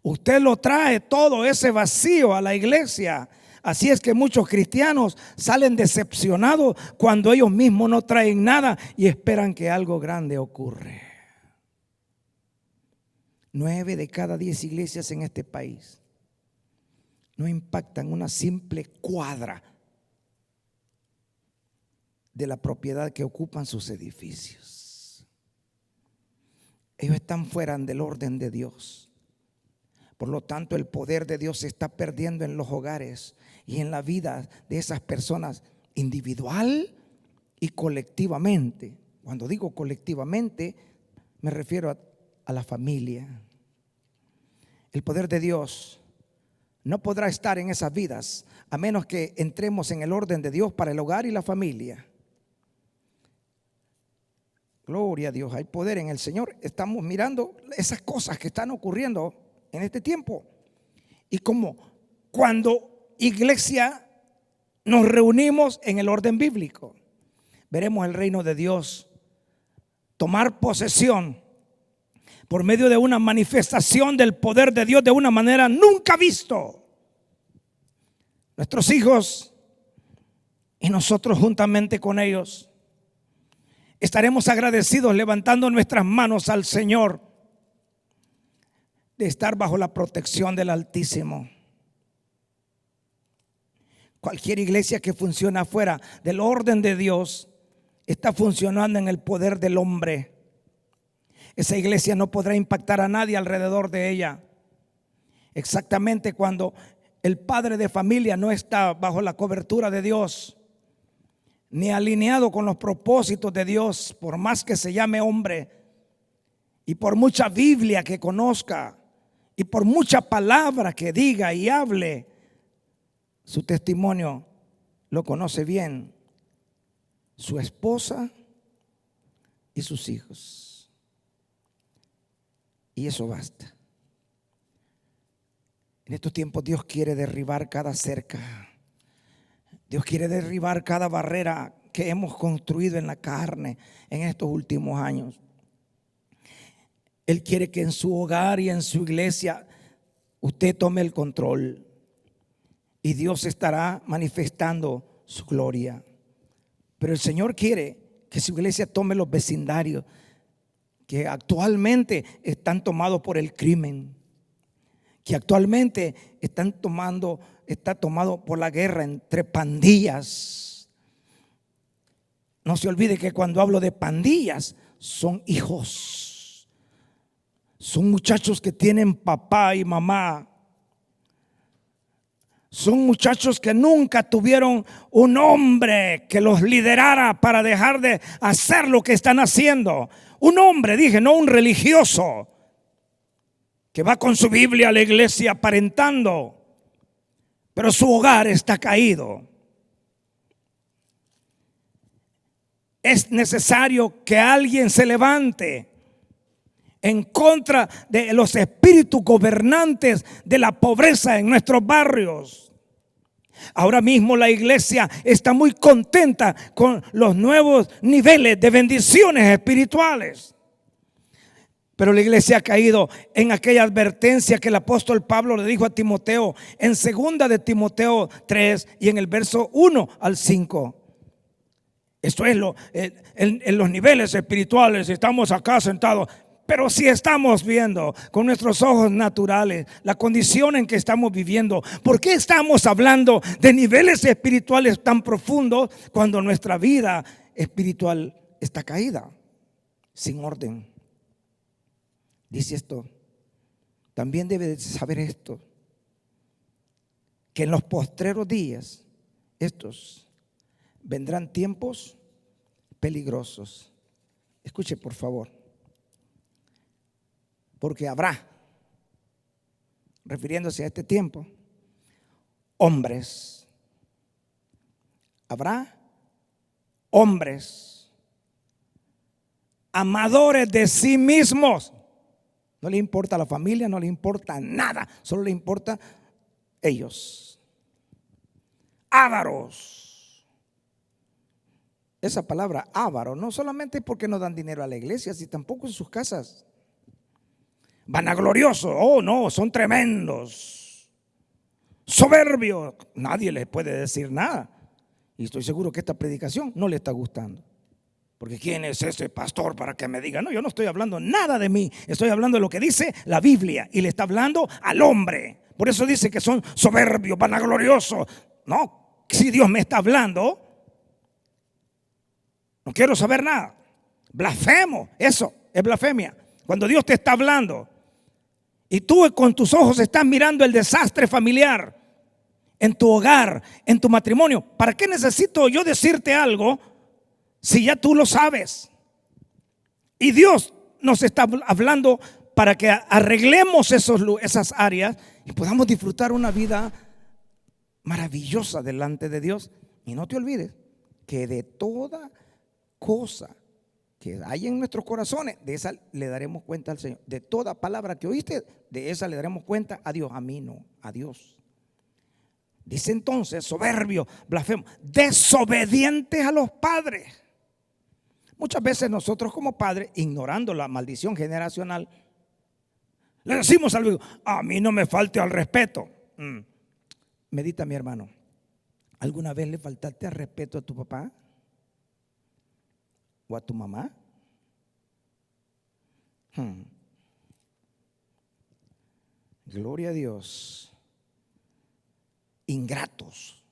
Usted lo trae todo ese vacío a la iglesia. Así es que muchos cristianos salen decepcionados cuando ellos mismos no traen nada y esperan que algo grande ocurre. 9 de cada 10 iglesias en este país no impactan una simple cuadra de la propiedad que ocupan sus edificios. Ellos están fuera del orden de Dios. Por lo tanto, el poder de Dios se está perdiendo en los hogares y en la vida de esas personas individual y colectivamente. Cuando digo colectivamente, me refiero a la familia. El poder de Dios no podrá estar en esas vidas a menos que entremos en el orden de Dios para el hogar y la familia. Gloria a Dios, hay poder en el Señor. Estamos mirando esas cosas que están ocurriendo en este tiempo. Y como cuando iglesia nos reunimos en el orden bíblico, veremos el reino de Dios tomar posesión por medio de una manifestación del poder de Dios de una manera nunca visto. Nuestros hijos y nosotros juntamente con ellos estaremos agradecidos levantando nuestras manos al Señor de estar bajo la protección del Altísimo. Cualquier iglesia que funciona fuera del orden de Dios está funcionando en el poder del hombre. Esa iglesia no podrá impactar a nadie alrededor de ella. Exactamente cuando el padre de familia no está bajo la cobertura de Dios, ni alineado con los propósitos de Dios, por más que se llame hombre y por mucha Biblia que conozca y por mucha palabra que diga y hable, su testimonio lo conoce bien su esposa y sus hijos. Y eso basta. En estos tiempos Dios quiere derribar cada cerca. Dios quiere derribar cada barrera que hemos construido en la carne en estos últimos años. Él quiere que en su hogar y en su iglesia usted tome el control y Dios estará manifestando su gloria. Pero el Señor quiere que su iglesia tome los vecindarios que actualmente están tomados por el crimen, que actualmente está tomado por la guerra entre pandillas. No se olvide que cuando hablo de pandillas son hijos, son muchachos que tienen papá y mamá, son muchachos que nunca tuvieron un hombre que los liderara para dejar de hacer lo que están haciendo. Un hombre, dije, no un religioso. que va con su Biblia a la iglesia aparentando, pero su hogar está caído. Es necesario que alguien se levante en contra de los espíritus gobernantes de la pobreza en nuestros barrios. Ahora mismo la iglesia está muy contenta con los nuevos niveles de bendiciones espirituales. Pero la iglesia ha caído en aquella advertencia que el apóstol Pablo le dijo a Timoteo en 2 de Timoteo 3 y en el verso 1 al 5. Esto es en los niveles espirituales. Estamos acá sentados, pero si estamos viendo con nuestros ojos naturales la condición en que estamos viviendo, ¿por qué estamos hablando de niveles espirituales tan profundos cuando nuestra vida espiritual está caída, sin orden? Dice esto, también debe de saber esto, que en los postreros días, estos vendrán tiempos peligrosos. Escuche por favor, porque habrá, refiriéndose a este tiempo, habrá hombres amadores de sí mismos. No le importa la familia, no le importa nada, solo le importa ellos. Ávaros. Esa palabra avaro no solamente porque no dan dinero a la iglesia, sino tampoco en sus casas. Vanagloriosos, oh no, son tremendos. Soberbios, nadie les puede decir nada. Y estoy seguro que esta predicación no le está gustando. Porque ¿quién es ese pastor para que me diga? No, yo no estoy hablando nada de mí. Estoy hablando de lo que dice la Biblia. Y le está hablando al hombre. Por eso dice que son soberbios, vanagloriosos. No, si Dios me está hablando, no quiero saber nada. Blasfemo, eso es blasfemia. Cuando Dios te está hablando y tú con tus ojos estás mirando el desastre familiar en tu hogar, en tu matrimonio, ¿para qué necesito yo decirte algo si ya tú lo sabes? Y Dios nos está hablando para que arreglemos esas áreas y podamos disfrutar una vida maravillosa delante de Dios. Y no te olvides que de toda cosa que hay en nuestros corazones, de esa le daremos cuenta al Señor. De toda palabra que oíste, de esa le daremos cuenta a Dios. A mí no, a Dios. Dice entonces, soberbio, blasfemo, desobedientes a los padres. Muchas veces nosotros como padres, ignorando la maldición generacional, le decimos al hijo, a mí no me falte al respeto. Medita, mi hermano, ¿alguna vez le faltaste al respeto a tu papá o a tu mamá? Gloria a Dios. Ingratos.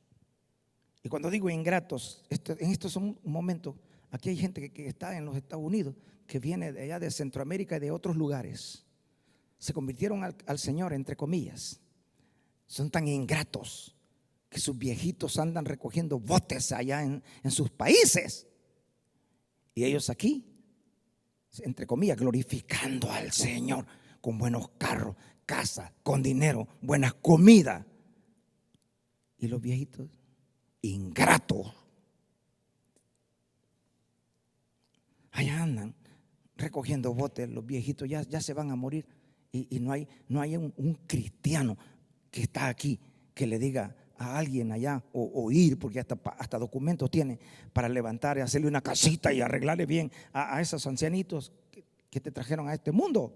Y cuando digo ingratos, en estos son momentos, aquí hay gente que está en los Estados Unidos, que viene de allá de Centroamérica y de otros lugares. Se convirtieron al Señor, entre comillas. Son tan ingratos que sus viejitos andan recogiendo botes allá en sus países. Y ellos aquí, entre comillas, glorificando al Señor con buenos carros, casa, con dinero, buena comida. Y los viejitos, ingratos, allá andan recogiendo botes. Los viejitos ya se van a morir. Y no hay un cristiano que está aquí que le diga a alguien allá o ir, porque hasta documentos tiene para levantar y hacerle una casita y arreglarle bien a esos ancianitos que te trajeron a este mundo.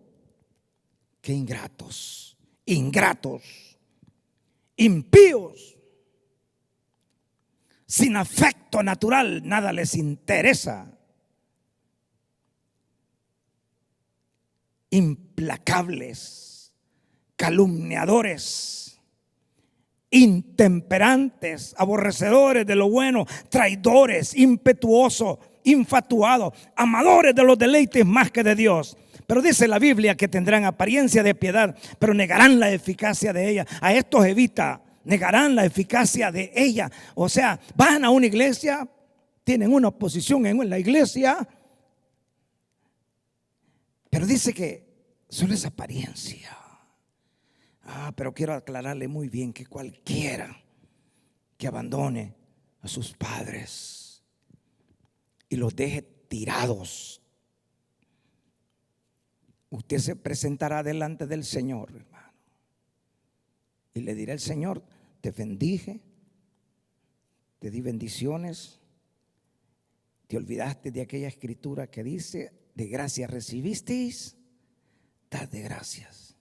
Qué ingratos, impíos, sin afecto natural, nada les interesa, implacables, calumniadores, intemperantes, aborrecedores de lo bueno, traidores, impetuosos, infatuados, amadores de los deleites más que de Dios. Pero dice la Biblia que tendrán apariencia de piedad, pero negarán la eficacia de ella. A estos evita. Negarán la eficacia de ella. O sea, van a una iglesia, tienen una posición en la iglesia, pero dice que solo es apariencia. Pero quiero aclararle muy bien que cualquiera que abandone a sus padres y los deje tirados, usted se presentará delante del Señor, hermano, y le dirá: el Señor, te bendije, te di bendiciones, te olvidaste de aquella escritura que dice: de gracia recibisteis, dad de gracias.